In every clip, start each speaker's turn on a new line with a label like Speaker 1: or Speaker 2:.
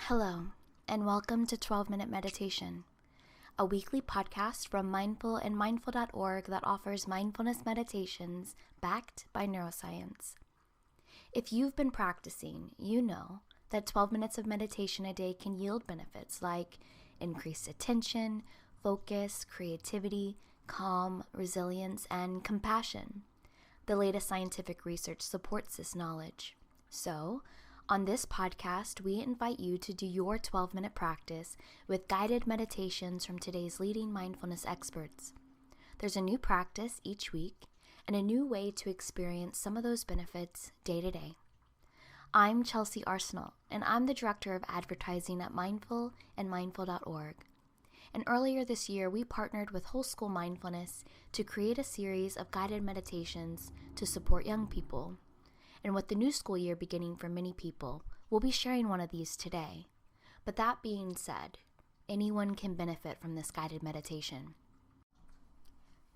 Speaker 1: Hello, and welcome to 12-Minute Meditation, a weekly podcast from mindful.org that offers mindfulness meditations backed by neuroscience. If you've been practicing, you know that 12 minutes of meditation a day can yield benefits like increased attention, focus, creativity, calm, resilience, and compassion. The latest scientific research supports this knowledge. So, on this podcast, we invite you to do your 12-minute practice with guided meditations from today's leading mindfulness experts. There's a new practice each week and a new way to experience some of those benefits day to day. I'm Chelsea Arsenal, and I'm the Director of Advertising at Mindful and mindful.org. And earlier this year, we partnered with WholeSchool Mindfulness to create a series of guided meditations to support young people. And with the new school year beginning for many people, we'll be sharing one of these today. But that being said, anyone can benefit from this guided meditation.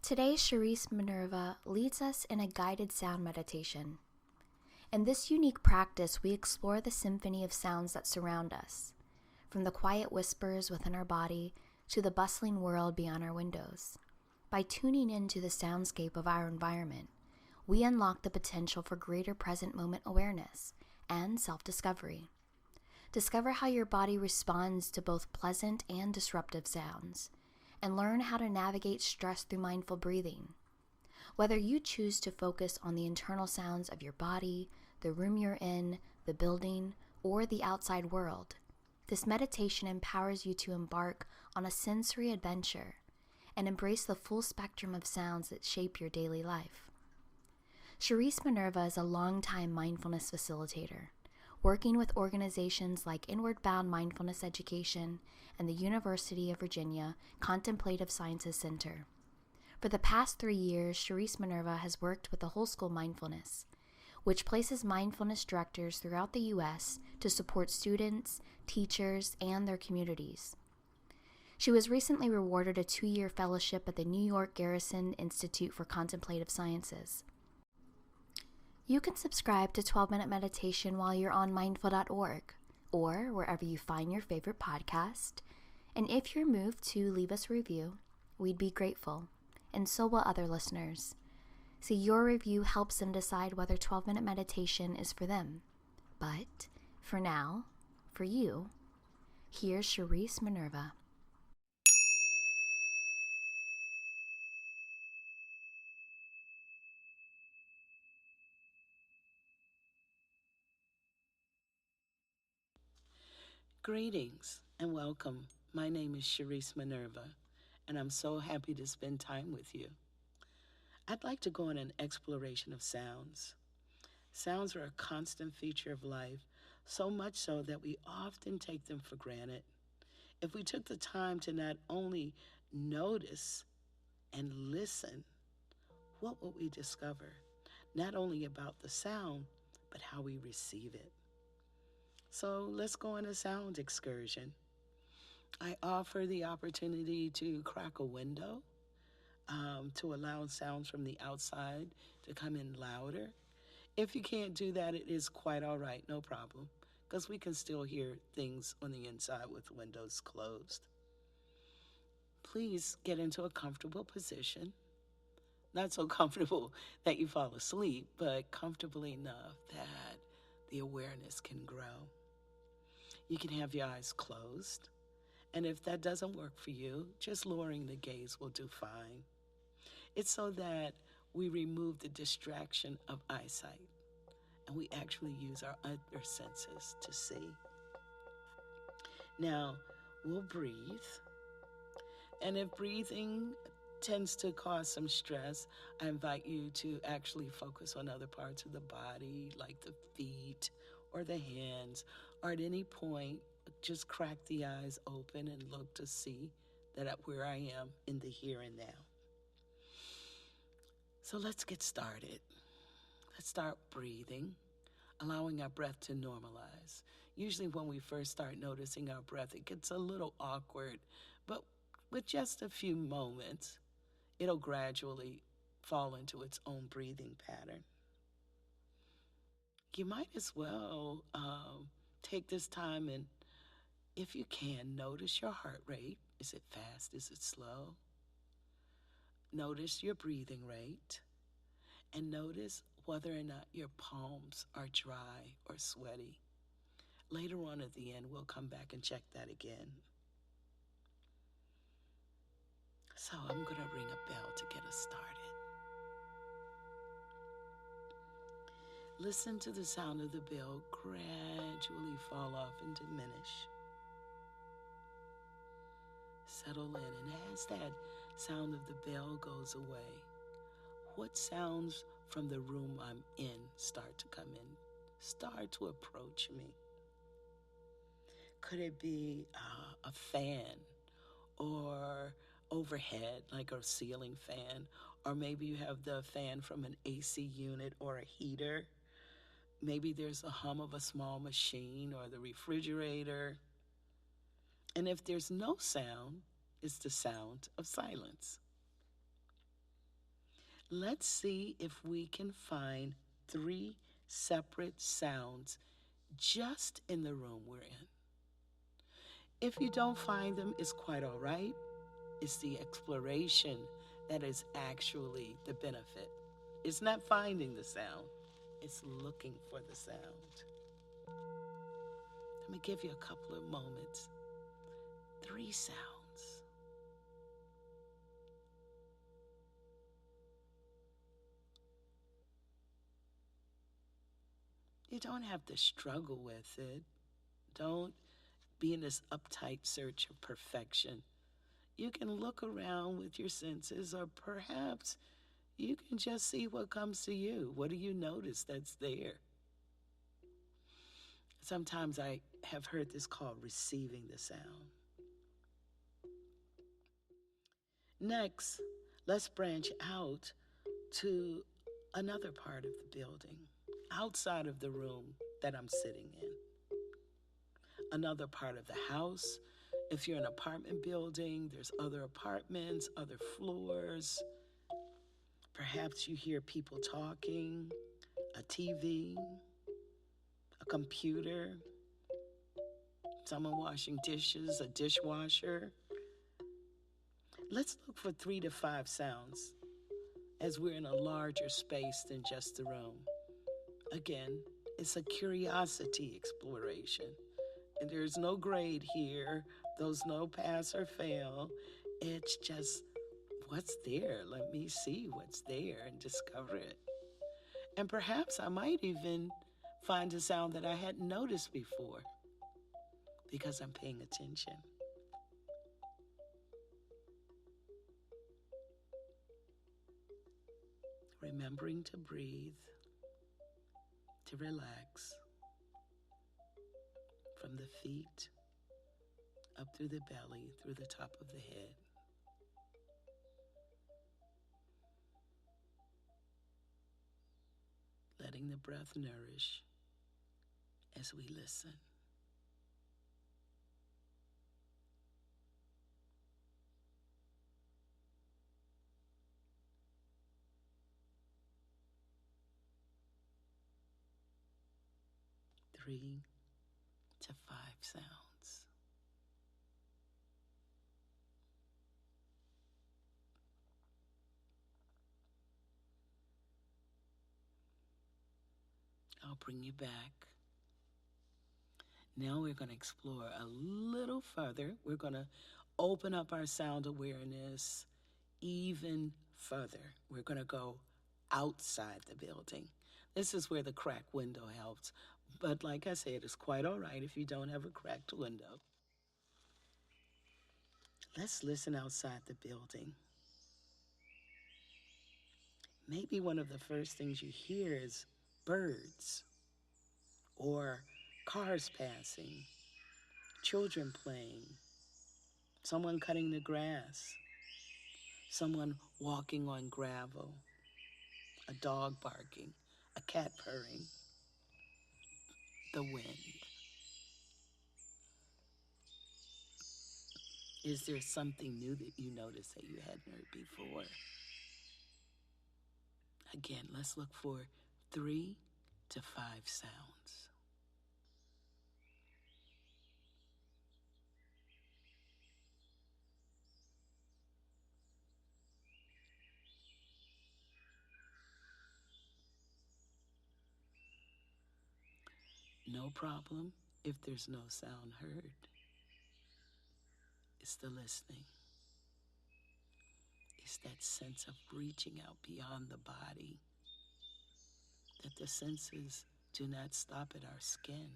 Speaker 1: Today, Charisse Minerva leads us in a guided sound meditation. In this unique practice, we explore the symphony of sounds that surround us, from the quiet whispers within our body to the bustling world beyond our windows. By tuning into the soundscape of our environment, we unlock the potential for greater present moment awareness and self-discovery. Discover how your body responds to both pleasant and disruptive sounds, and learn how to navigate stress through mindful breathing. Whether you choose to focus on the internal sounds of your body, the room you're in, the building, or the outside world, this meditation empowers you to embark on a sensory adventure and embrace the full spectrum of sounds that shape your daily life. Charisse Minerva is a longtime mindfulness facilitator, working with organizations like Inward Bound Mindfulness Education and the University of Virginia Contemplative Sciences Center. For the past 3 years, Charisse Minerva has worked with the WholeSchool Mindfulness, which places mindfulness directors throughout the U.S. to support students, teachers, and their communities. She was recently rewarded a 2-year fellowship at the New York Garrison Institute for Contemplative Sciences. You can subscribe to 12-Minute Meditation while you're on mindful.org or wherever you find your favorite podcast. And if you're moved to leave us a review, we'd be grateful, and so will other listeners. See, your review helps them decide whether 12-Minute Meditation is for them. But for now, for you, here's Charisse Minerva.
Speaker 2: Greetings and welcome. My name is Charisse Minerva, and I'm so happy to spend time with you. I'd like to go on an exploration of sounds. Sounds are a constant feature of life, so much so that we often take them for granted. If we took the time to not only notice and listen, what would we discover? Not only about the sound, but how we receive it. So let's go on a sound excursion. I offer the opportunity to crack a window to allow sounds from the outside to come in louder. If you can't do that, it is quite all right, no problem, because we can still hear things on the inside with windows closed. Please get into a comfortable position. Not so comfortable that you fall asleep, but comfortable enough that the awareness can grow. You can have your eyes closed, and if that doesn't work for you, just lowering the gaze will do fine. It's so that we remove the distraction of eyesight, and we actually use our other senses to see. Now, we'll breathe, and if breathing tends to cause some stress, I invite you to actually focus on other parts of the body, like the feet or the hands, or at any point, just crack the eyes open and look to see that where I am in the here and now. So let's get started. Let's start breathing, allowing our breath to normalize. Usually when we first start noticing our breath, it gets a little awkward, but with just a few moments, it'll gradually fall into its own breathing pattern. You might as well take this time and If you can, notice your heart rate. Is it fast? Is it slow? Notice your breathing rate. And notice whether or not your palms are dry or sweaty. Later on at the end, we'll come back and check that again. So I'm going to ring a bell to get us started. Listen to the sound of the bell gradually fall off and diminish. Settle in, and as that sound of the bell goes away, what sounds from the room I'm in start to come in, start to approach me? Could it be a fan or overhead, like a ceiling fan? Or maybe you have the fan from an AC unit or a heater. Maybe there's a hum of a small machine or the refrigerator. And if there's no sound, it's the sound of silence. Let's see if we can find 3 separate sounds just in the room we're in. If you don't find them, it's quite all right. It's the exploration that is actually the benefit. It's not finding the sound, it's looking for the sound. Let me give you a couple of moments. 3 sounds. You don't have to struggle with it. Don't be in this uptight search of perfection. You can look around with your senses, or perhaps you can just see what comes to you. What do you notice that's there? Sometimes I have heard this called receiving the sound. Next, let's branch out to another part of the building, outside of the room that I'm sitting in. Another part of the house. If you're in an apartment building, there's other apartments, other floors. Perhaps you hear people talking, a TV, a computer, someone washing dishes, a dishwasher. Let's look for 3 to 5 sounds as we're in a larger space than just the room. Again, it's a curiosity exploration. And there's no grade here. There's no pass or fail. It's just what's there. Let me see what's there and discover it. And perhaps I might even find a sound that I hadn't noticed before because I'm paying attention. Remembering to breathe, to relax from the feet up through the belly, through the top of the head. Letting the breath nourish as we listen. Three to 5 sounds. I'll bring you back. Now we're going to explore a little further. We're going to open up our sound awareness even further. We're going to go outside the building. This is where the cracked window helps. But like I said, it's quite all right if you don't have a cracked window. Let's listen outside the building. Maybe one of the first things you hear is birds or cars passing, children playing, someone cutting the grass, someone walking on gravel, a dog barking, a cat purring, the wind. Is there something new that you notice that you hadn't heard before? Again, let's look for 3 to 5 sounds. No problem if there's no sound heard. It's the listening. It's that sense of reaching out beyond the body, that the senses do not stop at our skin.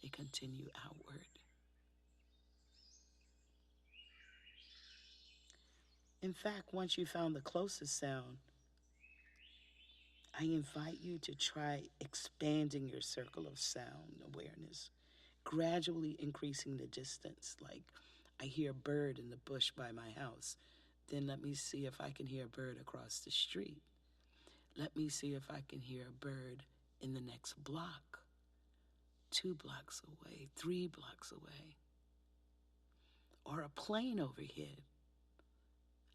Speaker 2: They continue outward. In fact, once you found the closest sound, I invite you to try expanding your circle of sound awareness, gradually increasing the distance. Like, I hear a bird in the bush by my house. Then let me see if I can hear a bird across the street. Let me see if I can hear a bird in the next block, 2 blocks away, 3 blocks away, or a plane overhead.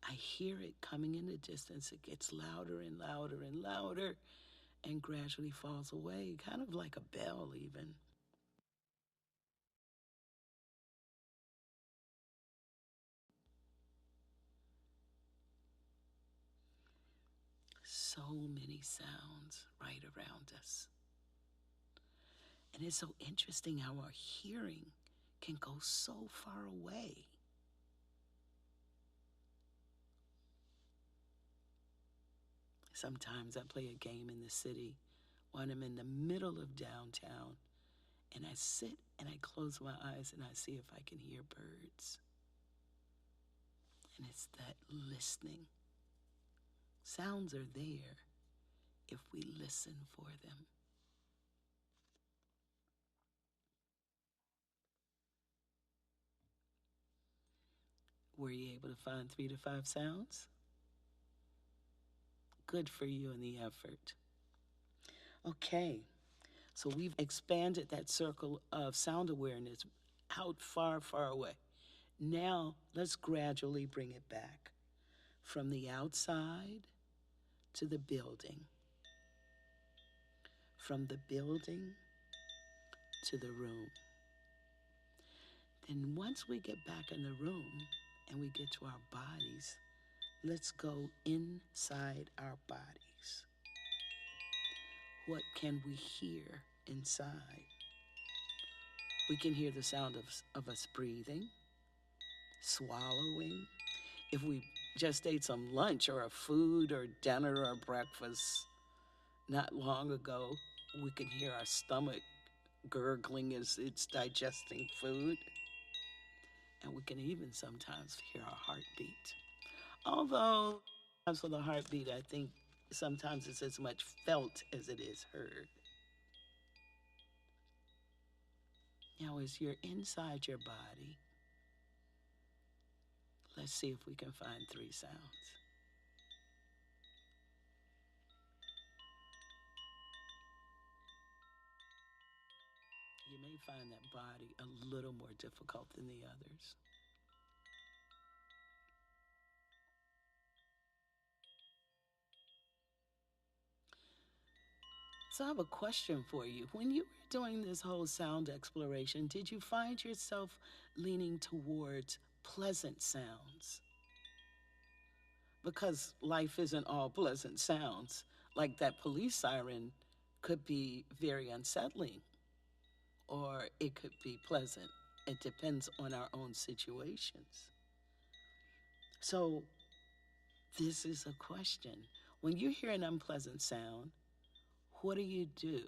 Speaker 2: I hear it coming in the distance. It gets louder and louder and louder and gradually falls away, kind of like a bell even. So many sounds right around us. And it's so interesting how our hearing can go so far away. Sometimes I play a game in the city when I'm in the middle of downtown, and I sit and I close my eyes and I see if I can hear birds. And it's that listening. Sounds are there if we listen for them. Were you able to find 3 to 5 sounds? Good for you in the effort. Okay, so we've expanded that circle of sound awareness out far, far away. Now let's gradually bring it back from the outside to the building, from the building to the room. Then once we get back in the room and we get to our bodies, let's go inside our bodies. What can we hear inside? We can hear the sound of us breathing, swallowing. If we just ate some lunch or a food or dinner or breakfast not long ago, we can hear our stomach gurgling as it's digesting food. And we can even sometimes hear our heartbeat. Although, as for the heartbeat, I think sometimes it's as much felt as it is heard. Now, as you're inside your body, let's see if we can find 3 sounds. You may find that body a little more difficult than the others. So I have a question for you. When you were doing this whole sound exploration, did you find yourself leaning towards pleasant sounds? Because life isn't all pleasant sounds. Like that police siren could be very unsettling, or it could be pleasant. It depends on our own situations. So this is a question. When you hear an unpleasant sound, what do you do?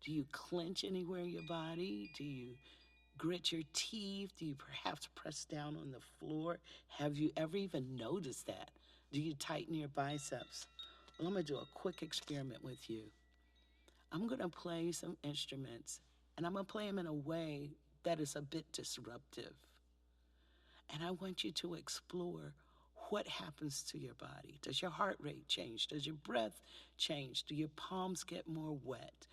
Speaker 2: Do you clench anywhere in your body? Do you grit your teeth? Do you perhaps press down on the floor? Have you ever even noticed that? Do you tighten your biceps? Well, I'm going to do a quick experiment with you. I'm going to play some instruments, and I'm going to play them in a way that is a bit disruptive. And I want you to explore what happens to your body. Does your heart rate change? Does your breath change? Do your palms get more wet?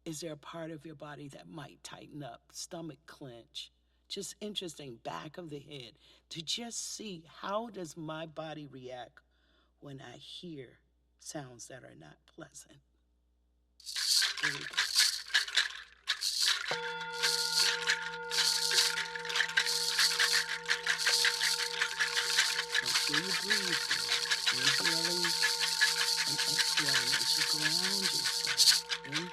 Speaker 2: Is there a part of your body that might tighten up, stomach clench? Just interesting, back of the head, to just see how does my body react when I hear sounds that are not pleasant. Here we go. Make sure you breathe. Inhaling and exhaling as you ground yourself Inhale.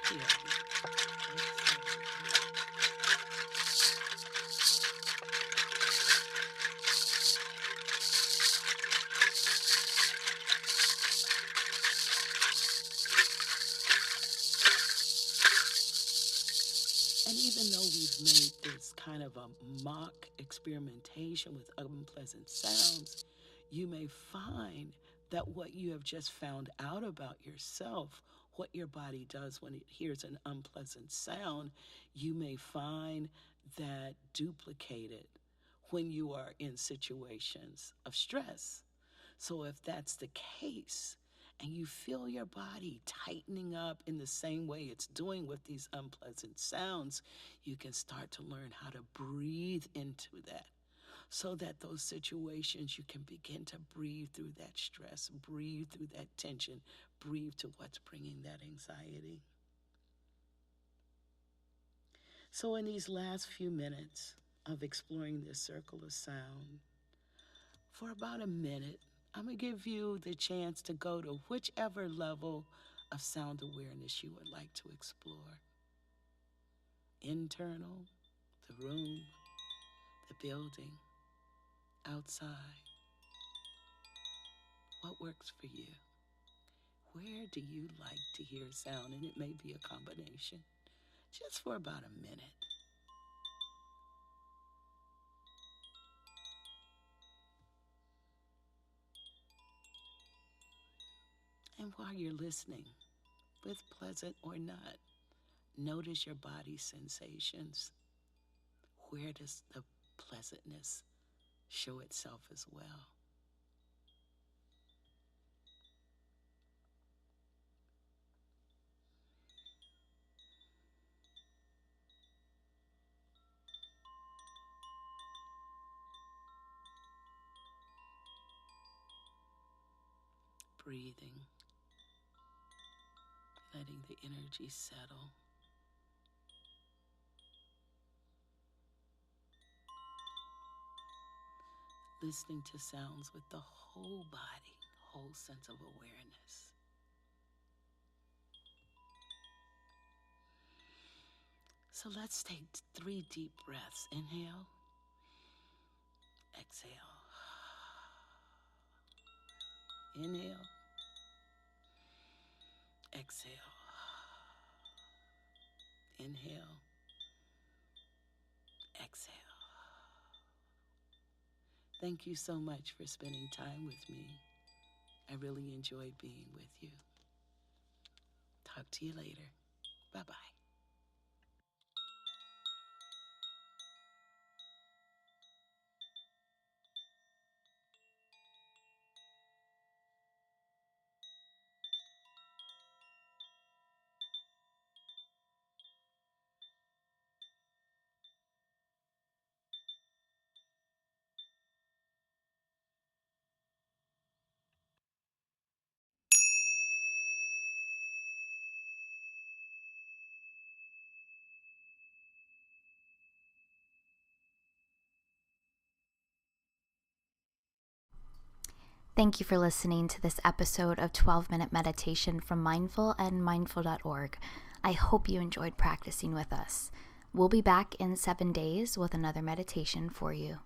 Speaker 2: And even though we've made this kind of a mock experimentation with unpleasant sounds, you may find that what you have just found out about yourself, what your body does when it hears an unpleasant sound, you may find that duplicated when you are in situations of stress. So if that's the case, and you feel your body tightening up in the same way it's doing with these unpleasant sounds, you can start to learn how to breathe into that, so that those situations you can begin to breathe through that stress, breathe through that tension, breathe to what's bringing that anxiety. So in these last few minutes of exploring this circle of sound, for about a minute, I'm going to give you the chance to go to whichever level of sound awareness you would like to explore. Internal, the room, the building, outside. What works for you? Where do you like to hear sound? And it may be a combination, just for about a minute. And while you're listening, with pleasant or not, notice your body's sensations. Where does the pleasantness show itself as well? Breathing, letting the energy settle. Listening to sounds with the whole body, whole sense of awareness. So let's take 3 deep breaths. Inhale, exhale. Inhale, exhale. Inhale, exhale. Thank you so much for spending time with me. I really enjoyed being with you. Talk to you later. Bye-bye.
Speaker 1: Thank you for listening to this episode of 12-Minute Meditation from Mindful and mindful.org. I hope you enjoyed practicing with us. We'll be back in 7 days with another meditation for you.